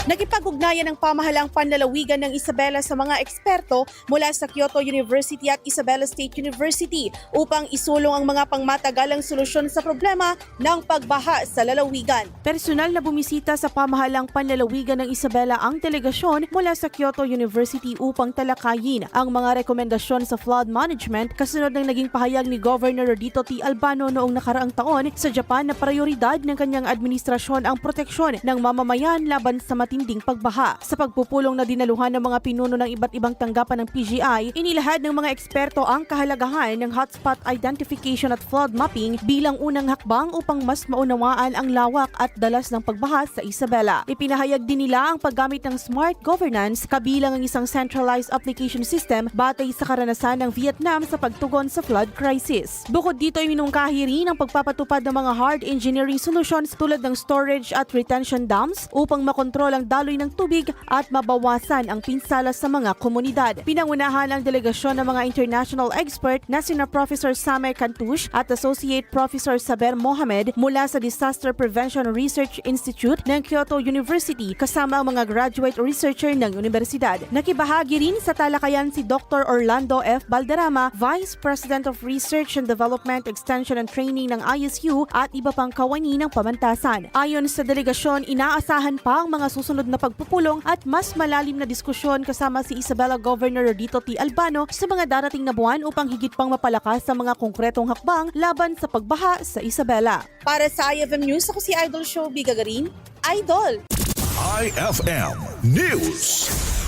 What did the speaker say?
Nakipag-ugnayan ng pamahalaang panlalawigan ng Isabela sa mga eksperto mula sa Kyoto University at Isabela State University upang isulong ang mga pangmatagalang solusyon sa problema ng pagbaha sa lalawigan. Personal na bumisita sa pamahalaang panlalawigan ng Isabela ang delegasyon mula sa Kyoto University upang talakayin ang mga rekomendasyon sa flood management kasunod ng naging pahayag ni Governor Rodito T. Albano noong nakaraang taon sa Japan na prioridad ng kanyang administrasyon ang proteksyon ng mamamayan laban sa matinding pagbaha. Sa pagpupulong na dinaluhan ng mga pinuno ng iba't ibang tanggapan ng PGI, inilahad ng mga eksperto ang kahalagahan ng hotspot identification at flood mapping bilang unang hakbang upang mas maunawaan ang lawak at dalas ng pagbaha sa Isabela. Ipinahayag din nila ang paggamit ng smart governance kabilang ang isang centralized application system batay sa karanasan ng Vietnam sa pagtugon sa flood crisis. Bukod dito ay minungkahi rin ang pagpapatupad ng mga hard engineering solutions tulad ng storage at retention dams upang makontrol ang daloy ng tubig at mabawasan ang pinsala sa mga komunidad. Pinangunahan ang delegasyon ng mga international expert na sina Professor Sameh Kantush at Associate Professor Saber Mohamed mula sa Disaster Prevention Research Institute ng Kyoto University kasama ang mga graduate researcher ng universidad. Nakibahagi rin sa talakayan si Dr. Orlando F. Balderrama, Vice President of Research and Development, Extension and Training ng ISU at iba pang kawani ng pamantasan. Ayon sa delegasyon, inaasahan pa ang mga susunod na pagpupulong at mas malalim na diskusyon kasama si Isabela Governor Rodito T. Albano sa mga darating na buwan upang higit pang mapalakas ang mga konkretong hakbang laban sa pagbaha sa Isabela. Para sa IFM News, ako si Idol Showby Gagarin. Idol! IFM News.